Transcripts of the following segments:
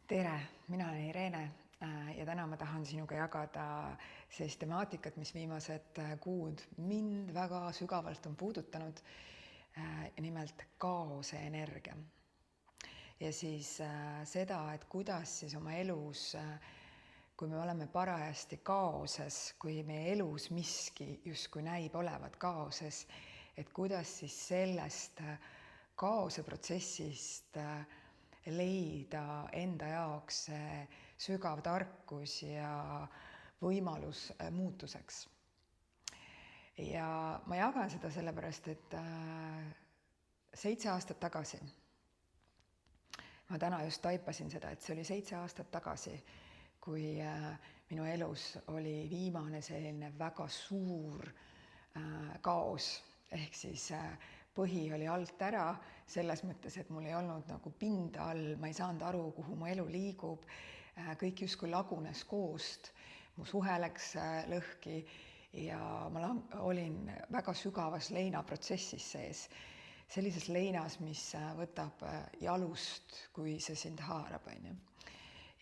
Tere, mina olen Irene ja täna ma tahan sinuga jagada sellist temaatikat, mis viimased kuud mind väga sügavalt on puudutanud. Nimelt kaose energia. Ja siis seda, et kuidas siis oma elus, kui me oleme parajasti kaoses, kui meie elus miski justkui näib olevat kaoses, et kuidas siis sellest kaose protsessist leida enda jaoks sügav tarkus ja võimalus muutuseks. Ja ma jagan seda sellepärast, et 7 aastat tagasi, ma täna just taipasin seda, et see oli 7 aastat tagasi, kui minu elus oli viimane selline väga suur kaos, ehk siis põhi oli alt ära, selles mõttes, et mul ei olnud nagu pinda all, ma ei saanud aru, kuhu mu elu liigub, kõik justkui lagunes koost, mu suhe läks lõhki ja ma olin väga sügavas leinaprotsessis sees, sellises leinas, mis võtab jalust, kui see sind haarab, on ju.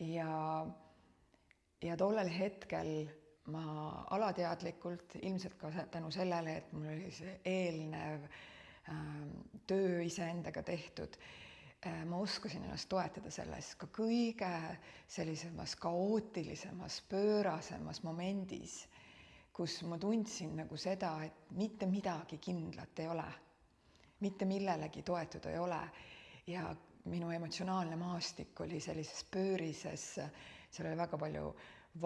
Ja tollel hetkel ma alateadlikult, ilmselt ka tänu sellele, et mul oli see eelnev töö iseendaga tehtud, ma oskasin ennast toetada selles ka kõige sellisemas kaootilisemas, pöörasemas momendis, kus ma tundsin nagu seda, et mitte midagi kindlat ei ole, mitte millelegi toetuda ei ole ja minu emotsionaalne maastik oli sellises pöörises, seal oli väga palju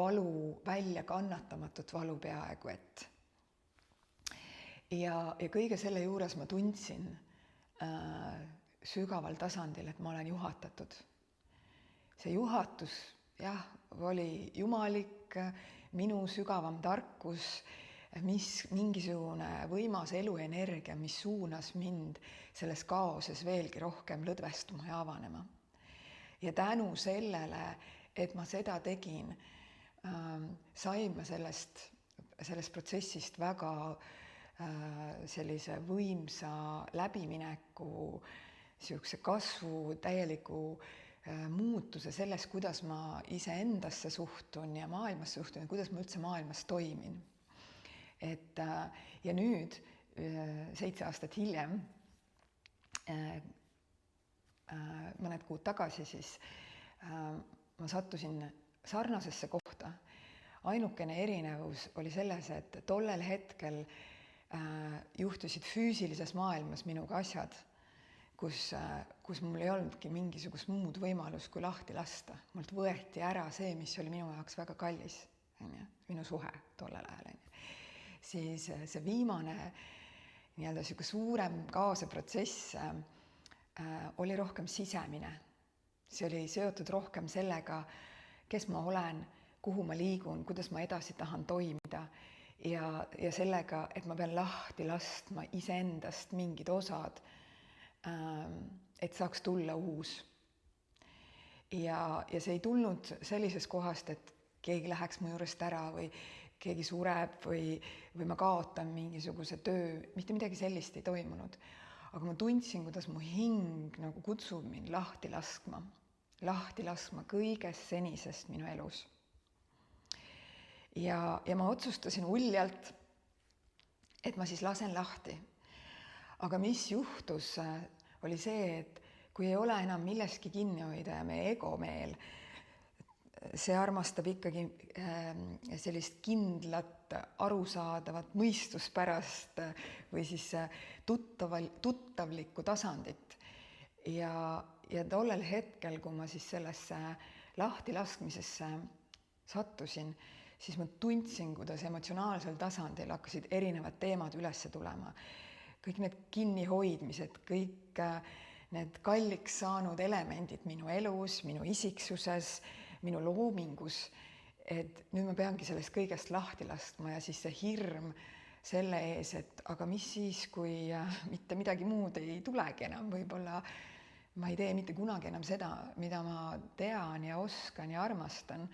valu, välja kannatamatut valu peaaegu et. Ja kõige selle juures ma tundsin sügaval tasandil, et ma olen juhatatud. See juhatus, jah, oli jumalik, minu sügavam tarkus, mingisugune võimas eluenergia, mis suunas mind selles kaoses veelgi rohkem lõdvestuma ja avanema. Ja tänu sellele, et ma seda tegin, sain ma sellest protsessist väga sellise võimsa läbimineku, niisuguse kasvu, täieliku muutuse selles, kuidas ma iseendasse suhtun ja maailmas suhtun ja kuidas ma üldse maailmas toimin. Ja nüüd, 7 aastat hiljem, mõned kuud tagasi, siis ma sattusin sarnasesse kohta. Ainukene erinevus oli selles, et tollel hetkel juhtusid füüsilises maailmas minuga asjad, kus mul ei olnudki mingisugust muud võimalust kui lahti lasta. Mult võeti ära see, mis oli minu jaoks väga kallis, minu suhe tollel ajal. Siis see viimane nii-öelda sihuke suurem kaaseprotsess oli rohkem sisemine. See oli seotud rohkem sellega, kes ma olen, kuhu ma liigun, kuidas ma edasi tahan toimida ja sellega, et ma pean lahti laskma iseendast mingid osad, et saaks tulla uus. Ja see ei tulnud sellisest kohast, et keegi läheks mu juurest ära või keegi sureb või ma kaotan mingisuguse töö, mitte midagi sellist ei toimunud. Aga ma tundsin, kuidas mu hing nagu kutsub mind lahti laskma kõigest senisest minu elus. Ja ma otsustasin uljalt, et ma siis lasen lahti. Aga mis juhtus, oli see, et kui ei ole enam milleski kinni hoida ja meie egomeel, see armastab ikkagi sellist kindlat, arusaadavat, mõistuspärast või siis tuttavlikku tasandit. Ja tollel hetkel, kui ma siis sellesse lahtilaskmisesse sattusin, siis ma tundsin, kuidas emotsionaalsel tasandil hakkasid erinevad teemad üles tulema. Kõik need kinnihoidmised, kõik need kalliks saanud elemendid minu elus, minu isiksuses, minu loomingus, et nüüd ma peangi sellest kõigest lahti laskma ja siis see hirm selle ees, et aga mis siis, kui mitte midagi muud ei tulegi enam, võib-olla ma ei tee mitte kunagi enam seda, mida ma tean ja oskan ja armastan.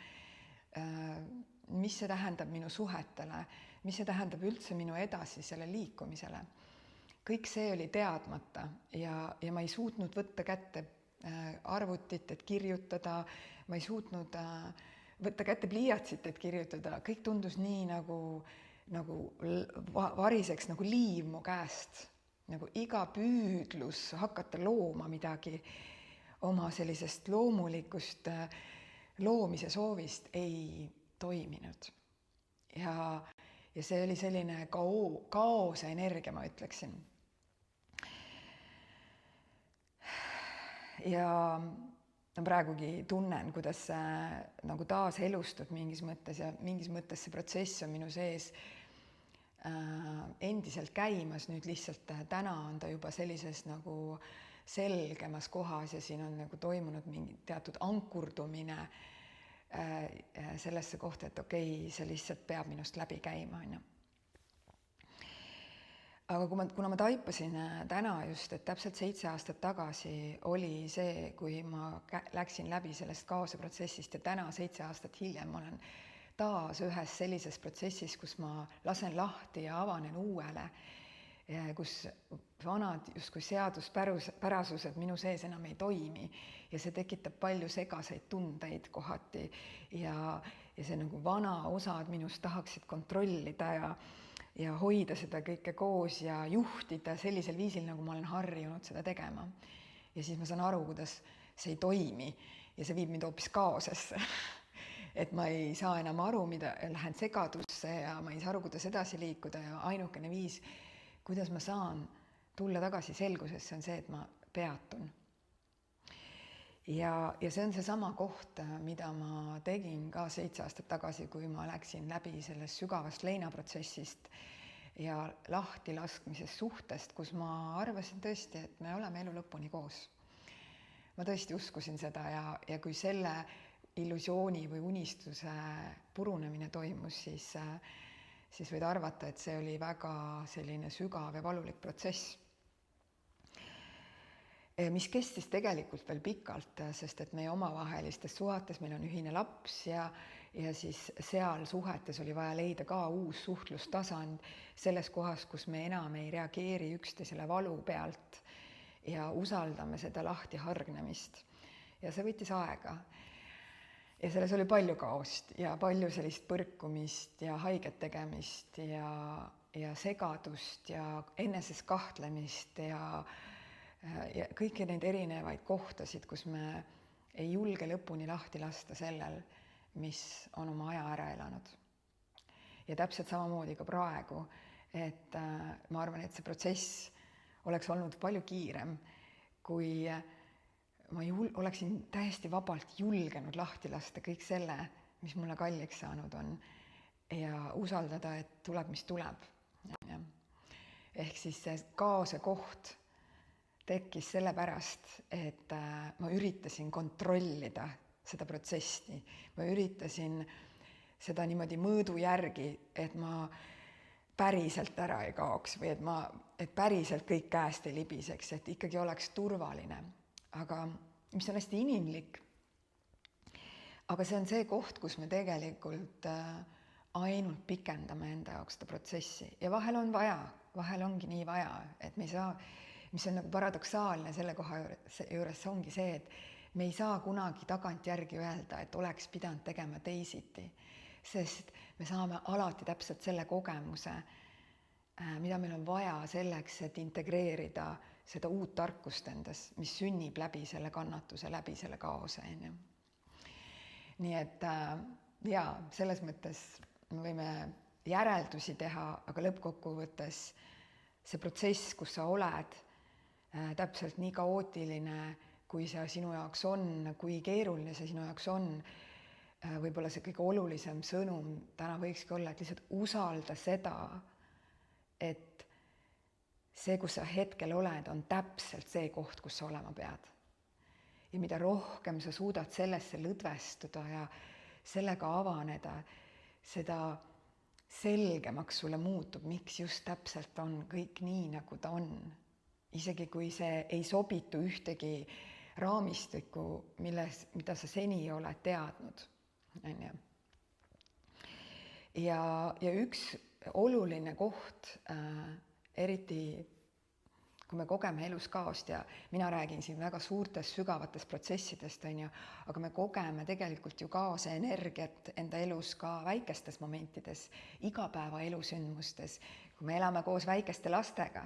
Mis see tähendab minu suhetele, mis see tähendab üldse minu edasisele liikumisele. Kõik see oli teadmata ja ma ei suutnud võtta kätte arvutit, et kirjutada, ma ei suutnud võtta kätte pliiatsit, et kirjutada, kõik tundus nii nagu variseks nagu liiv mu käest, nagu iga püüdlus hakata looma midagi oma sellisest loomulikust loomise soovist ei toiminud. Ja see oli selline kaose energia, ma ütleksin. Ja praegugi tunnen, kuidas see nagu taas elustub mingis mõttes ja mingis mõttes see protsess on minu sees endiselt käimas, nüüd lihtsalt täna on ta juba sellises nagu selgemas kohas ja siin on nagu toimunud mingi teatud ankurdumine sellesse kohta, et okei, see lihtsalt peab minust läbi käima, on ju. Aga kuna ma taipasin täna just, et täpselt 7 aastat tagasi oli see, kui ma läksin läbi sellest kaoseprotsessist ja täna 7 aastat hiljem olen taas ühes sellises protsessis, kus ma lasen lahti ja avanen uuele, kus vanad justkui seaduspärasused minu sees enam ei toimi ja see tekitab palju segaseid tundeid kohati ja see nagu vana osad minust tahaksid kontrollida ja hoida seda kõike koos ja juhtida sellisel viisil, nagu ma olen harjunud seda tegema. Ja siis ma saan aru, kuidas see ei toimi ja see viib mind hoopis kaosesse. Et ma ei saa enam aru, lähen segadusse ja ma ei saa aru, kuidas edasi liikuda ja ainukene viis, kuidas ma saan tulla tagasi selgusesse, on see, et ma peatun. Ja see on seesama koht, mida ma tegin ka 7 aastat tagasi, kui ma läksin läbi sellest sügavast leinaprotsessist ja lahtilaskmisest suhtest, kus ma arvasin tõesti, et me oleme elu lõpuni koos. Ma tõesti uskusin seda ja kui selle illusiooni või unistuse purunemine toimus, siis võid arvata, et see oli väga selline sügav ja valulik protsess, mis kestis tegelikult veel pikalt, sest et meie omavahelistes suhetes meil on ühine laps ja siis seal suhetes oli vaja leida ka uus suhtlustasand selles kohas, kus me enam ei reageeri üksteisele valu pealt ja usaldame seda lahtihargnemist. Ja see võttis aega. Ja selles oli palju kaost ja palju sellist põrkumist ja haiget tegemist ja segadust ja eneses kahtlemist ja kõiki neid erinevaid kohtasid, kus me ei julge lõpuni lahti lasta sellel, mis on oma aja ära elanud. Ja täpselt samamoodi ka praegu, et ma arvan, et see protsess oleks olnud palju kiirem, kui ma oleksin täiesti vabalt julgenud lahti lasta kõik selle, mis mulle kalliks saanud on ja usaldada, et tuleb, mis tuleb. Ehk siis see kaose koht tekkis sellepärast, et ma üritasin kontrollida seda protsessi. Ma üritasin seda niimoodi mõõdu järgi, et ma päriselt ära ei kaoks või et päriselt kõik käest ei libiseks, et ikkagi oleks turvaline. Aga mis on hästi inimlik. Aga see on see koht, kus me tegelikult ainult pikendame enda jaoks seda protsessi. Ja vahel on vaja, vahel ongi nii vaja, et me ei saa, mis on nagu paradoksaalne selle koha juures ongi see, et me ei saa kunagi tagantjärgi öelda, et oleks pidanud tegema teisiti, sest me saame alati täpselt selle kogemuse, mida meil on vaja selleks, et integreerida seda uut tarkust endas, mis sünnib läbi selle kannatuse, läbi selle kaose. Nii et selles mõttes me võime järeldusi teha, aga lõppkokkuvõttes see protsess, kus sa oled, täpselt nii kaootiline, kui see sinu jaoks on, kui keeruline see sinu jaoks on, võib-olla see kõige olulisem sõnum täna võikski olla, et lihtsalt usalda seda, et see, kus sa hetkel oled, on täpselt see koht, kus sa olema pead. Ja mida rohkem sa suudad sellesse lõdvestuda ja sellega avaneda, seda selgemaks sulle muutub, miks just täpselt on kõik nii, nagu ta on. Isegi kui see ei sobitu ühtegi raamistikku, mida sa seni oled teadnud. Ja üks oluline koht, eriti kui me kogeme elus kaost ja mina räägin siin väga suurtest sügavatest protsessidest, on ju, aga me kogeme tegelikult ju kaose energiat enda elus ka väikestes momentides, igapäeva elusündmustes. Kui me elame koos väikeste lastega,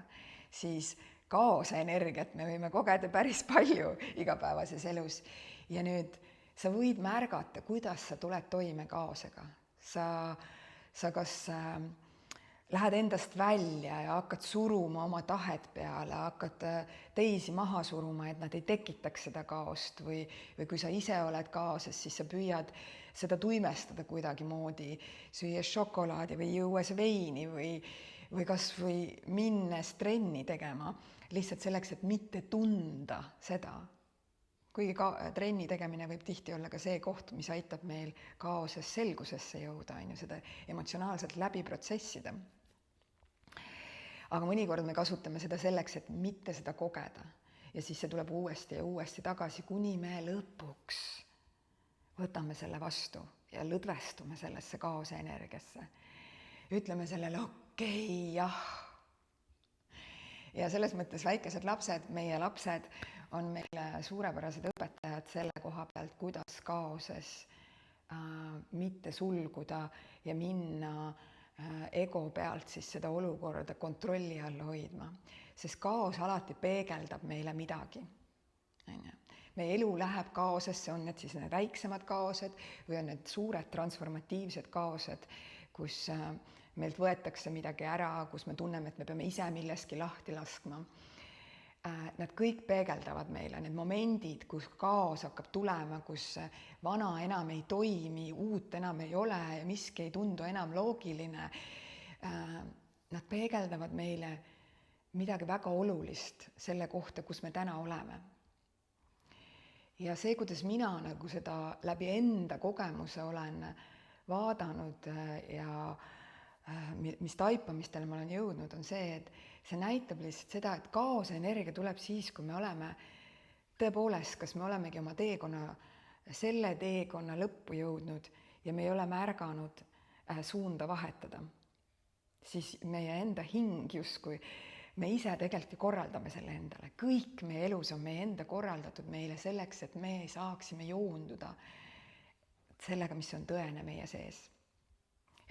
siis kaose energiat me võime kogeda päris palju igapäevases elus. Ja nüüd sa võid märgata, kuidas sa tuled toime kaosega. Sa kas lähed endast välja ja hakkad suruma oma tahet peale, hakkad teisi maha suruma, et nad ei tekitaks seda kaost või kui sa ise oled kaoses, siis sa püüad seda tuimestada kuidagimoodi, süües šokolaadi või juues veini või kas või minnes trenni tegema, lihtsalt selleks, et mitte tunda seda. Kuigi trenni tegemine võib tihti olla ka see koht, mis aitab meil kaoses selgusesse jõuda, seda emotsionaalselt läbi protsessida. Aga mõnikord me kasutame seda selleks, et mitte seda kogeda. Ja siis see tuleb uuesti ja uuesti tagasi, kuni me lõpuks võtame selle vastu ja lõdvestume sellesse kaose energiasse. Ütleme sellele okei, jah. Ja selles mõttes väikesed lapsed, meie lapsed on meile suurepärased õpetajad selle koha pealt, kuidas kaoses mitte sulguda ja minna ego pealt siis seda olukorda kontrolli all hoidma, sest kaos alati peegeldab meile midagi. Meie elu läheb kaosesse, on need siis need väiksemad kaosed või on need suured transformatiivsed kaosed, kus meilt võetakse midagi ära, kus me tunneme, et me peame ise milleski lahti laskma. Nad kõik peegeldavad meile, need momendid, kus kaos hakkab tulema, kus vana enam ei toimi, uut enam ei ole ja miski ei tundu enam loogiline. Nad peegeldavad meile midagi väga olulist selle kohta, kus me täna oleme. Ja see, kuidas mina seda läbi enda kogemuse olen vaadanud ja mis taipamistele ma olen jõudnud, on see, et see näitab lihtsalt seda, et kaose energia tuleb siis, kui me oleme tõepoolest, kas me olemegi oma selle teekonna lõppu jõudnud ja me ei ole märganud suunda vahetada. Siis meie enda hing justkui, me ise tegelikult korraldame selle endale. Kõik meie elus on meie enda korraldatud meile selleks, et me saaksime joonduda sellega, mis on tõene meie sees.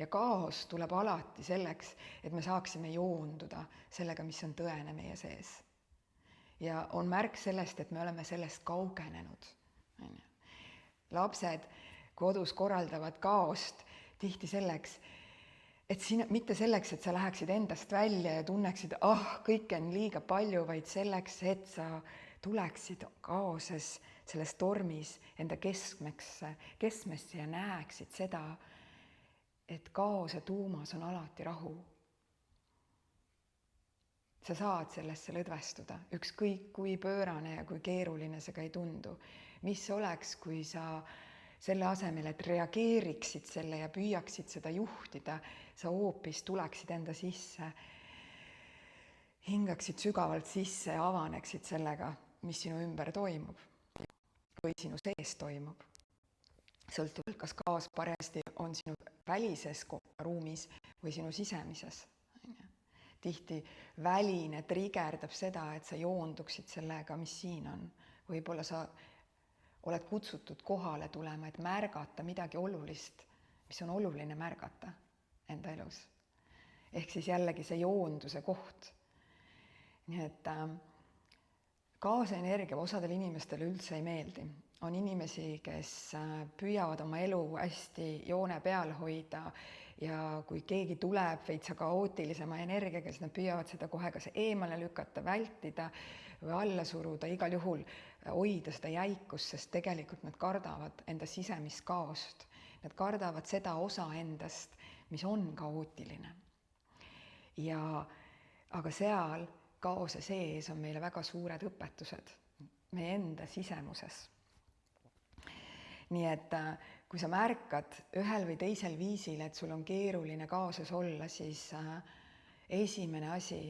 Ja kaos tuleb alati selleks, et me saaksime joonduda sellega, mis on tõene meie sees. Ja on märk sellest, et me oleme sellest kaugenenud. Lapsed kodus korraldavad kaost tihti selleks, et mitte selleks, et sa läheksid endast välja ja tunneksid, kõike on liiga palju, vaid selleks, et sa tuleksid kaoses selles tormis enda keskmesse ja näeksid seda, et kaose tuumas on alati rahu. Sa saad sellesse lõdvestuda, ükskõik kui pöörane ja kui keeruline see ka ei tundu. Mis oleks, kui sa selle asemel, et reageeriksid selle ja püüaksid seda juhtida, sa hoopis tuleksid enda sisse, hingaksid sügavalt sisse ja avaneksid sellega, mis sinu ümber toimub või sinu sees toimub. Sõltuvalt, kas kaos parajasti on sinu välises ruumis või sinu sisemises. Tihti väline trigerdab seda, et sa joonduksid sellega, mis siin on. Võib-olla sa oled kutsutud kohale tulema, et märgata midagi olulist, mis on oluline märgata enda elus. Ehk siis jällegi see joonduse koht. Nii et kaose energia osadel inimestel üldse ei meeldi. On inimesi, kes püüavad oma elu hästi joone peal hoida ja kui keegi tuleb veitsa kaootilisema energiaga, siis nad püüavad seda kohe kas eemale lükata, vältida või alla suruda, igal juhul hoida seda jäikust, sest tegelikult nad kardavad enda sisemist kaost. Nad kardavad seda osa endast, mis on kaootiline. Aga seal kaose sees on meile väga suured õpetused meie enda sisemuses. Nii et kui sa märkad ühel või teisel viisil, et sul on keeruline kaoses olla, siis esimene asi,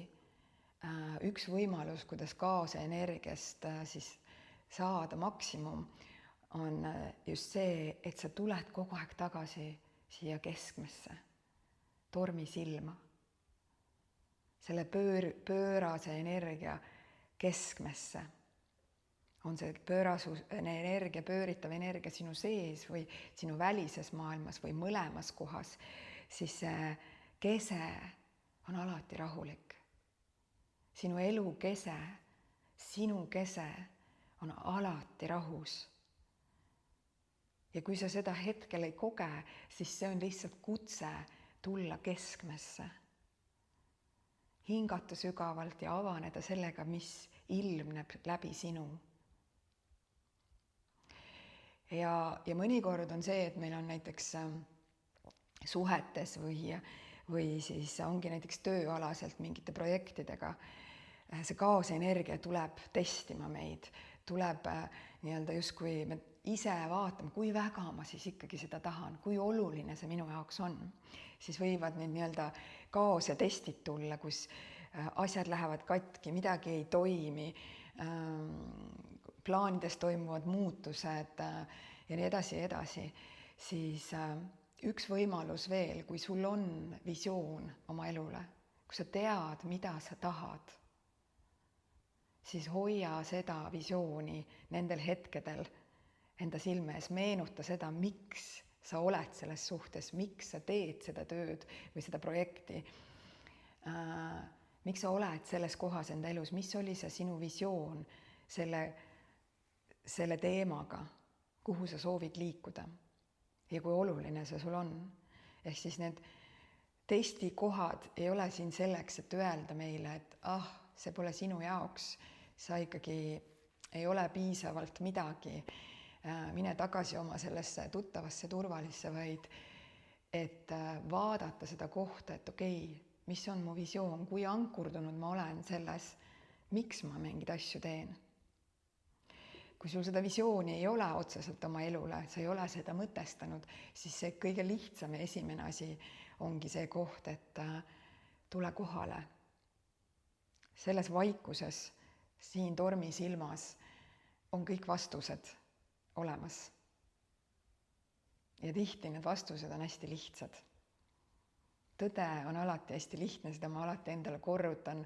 üks võimalus, kuidas kaose energiast siis saada maksimum, on just see, et sa tuled kogu aeg tagasi siia keskmesse, tormi silma. Selle pöörase energia keskmesse. On see energia, pööritav energia sinu sees või sinu välises maailmas või mõlemas kohas, siis see kese on alati rahulik. Sinu elu kese, sinu kese on alati rahus. Ja kui sa seda hetkel ei koge, siis see on lihtsalt kutse tulla keskmesse. Hingata sügavalt ja avaneda sellega, mis ilmneb läbi sinu. Ja mõnikord on see, et meil on näiteks suhetes või siis ongi näiteks tööalaselt mingite projektidega. See kaosenergia tuleb testima meid, tuleb nii-öelda justkui me ise vaatame, kui väga ma siis ikkagi seda tahan, kui oluline see minu jaoks on. Siis võivad need nii-öelda kaose testid tulla, kus asjad lähevad katki, midagi ei toimi, plaanides toimuvad muutused ja nii edasi, siis üks võimalus veel, kui sul on visioon oma elule, kui sa tead, mida sa tahad, siis hoia seda visiooni nendel hetkedel enda silme ees, meenuta seda, miks sa oled selles suhtes, miks sa teed seda tööd või seda projekti, miks sa oled selles kohas enda elus, mis oli see sinu visioon selle teemaga, kuhu sa soovid liikuda ja kui oluline see sul on. Ehk siis need testikohad ei ole siin selleks, et öelda meile, et see pole sinu jaoks, sa ikkagi ei ole piisavalt midagi, mine tagasi oma sellesse tuttavasse turvalisse, vaid et vaadata seda kohta, et okei, mis on mu visioon, kui ankurdunud ma olen selles, miks ma mingeid asju teen. Kui sul seda visiooni ei ole otseselt oma elule, sa ei ole seda mõtestanud, siis see kõige lihtsam ja esimene asi ongi see koht, et tule kohale. Selles vaikuses, siin tormis ilmas on kõik vastused olemas. Ja tihti need vastused on hästi lihtsad. Tõde on alati hästi lihtne, seda ma alati endale korrutan,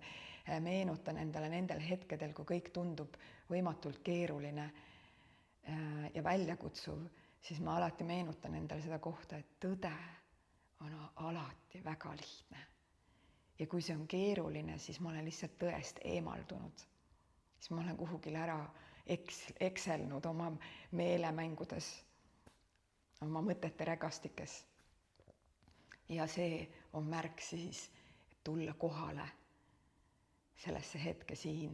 meenutan endale nendel hetkedel, kui kõik tundub võimatult keeruline ja väljakutsuv, siis ma alati meenutan endale seda kohta, et tõde on alati väga lihtne. Ja kui see on keeruline, siis ma olen lihtsalt tõest eemaldunud. Siis ma olen kuhugil ära ekselnud oma meelemängudes, oma mõtete rägastikes. Ja see on märk siis, et tulla kohale sellesse hetke siin,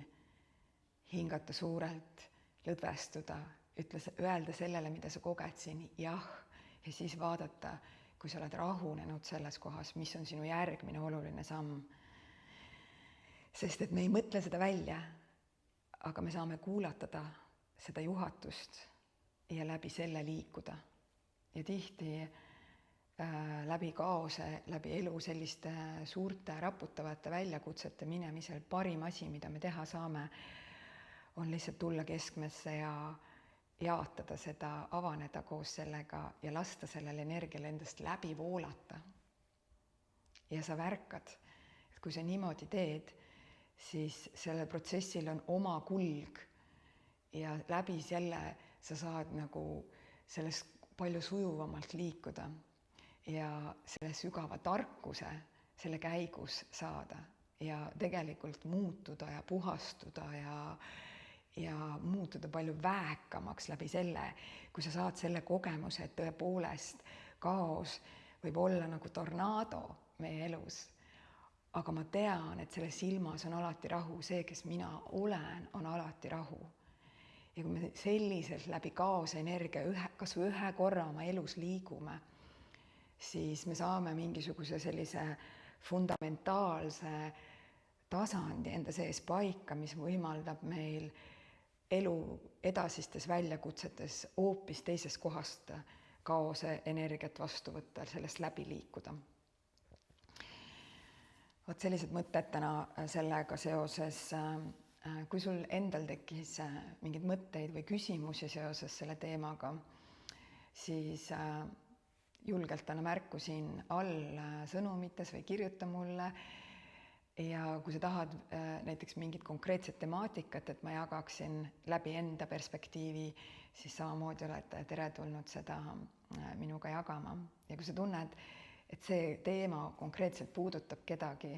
hingata suurelt, lõdvestuda, öelda sellele, mida sa koged siin, jah, ja siis vaadata, kui sa oled rahunenud selles kohas, mis on sinu järgmine oluline samm. Sest et me ei mõtle seda välja, aga me saame kuulatada seda juhatust ja läbi selle liikuda. Ja tihti läbi kaose, läbi elu selliste suurte raputavate väljakutsete minemisel parim asi, mida me teha saame, on lihtsalt tulla keskmesse ja jaatada seda, avaneda koos sellega ja lasta sellele energiale endast läbi voolata. Ja sa värkad, et kui sa niimoodi teed, siis sellel protsessil on oma kulg ja läbi selle sa saad nagu sellest palju sujuvamalt liikuda. Ja selle sügava tarkuse selle käigus saada ja tegelikult muutuda ja puhastuda ja muutuda palju väekamaks läbi selle, kui sa saad selle kogemuse, et tõepoolest kaos võib olla nagu tornaado meie elus. Aga ma tean, et selles silmas on alati rahu, see, kes mina olen, on alati rahu. Ja kui me selliselt läbi kaose energia kas või ühe korra oma elus liigume, siis me saame mingisuguse sellise fundamentaalse tasandi enda sees paika, mis võimaldab meil elu edasistes väljakutsetes hoopis teisest kohast kaose energiat vastu võtta, sellest läbi liikuda. Vot sellised mõtted täna sellega seoses, kui sul endal tekkis mingeid mõtteid või küsimusi seoses selle teemaga, siis julgelt anna märku siin all sõnumites või kirjuta mulle ja kui sa tahad näiteks mingit konkreetset temaatikat, et ma jagaksin läbi enda perspektiivi, siis samamoodi oled teretulnud seda minuga jagama. Ja kui sa tunned, et see teema konkreetselt puudutab kedagi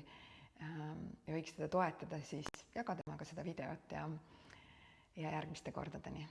ja võiks teda toetada, siis jaga temaga seda videot ja järgmiste kordadeni.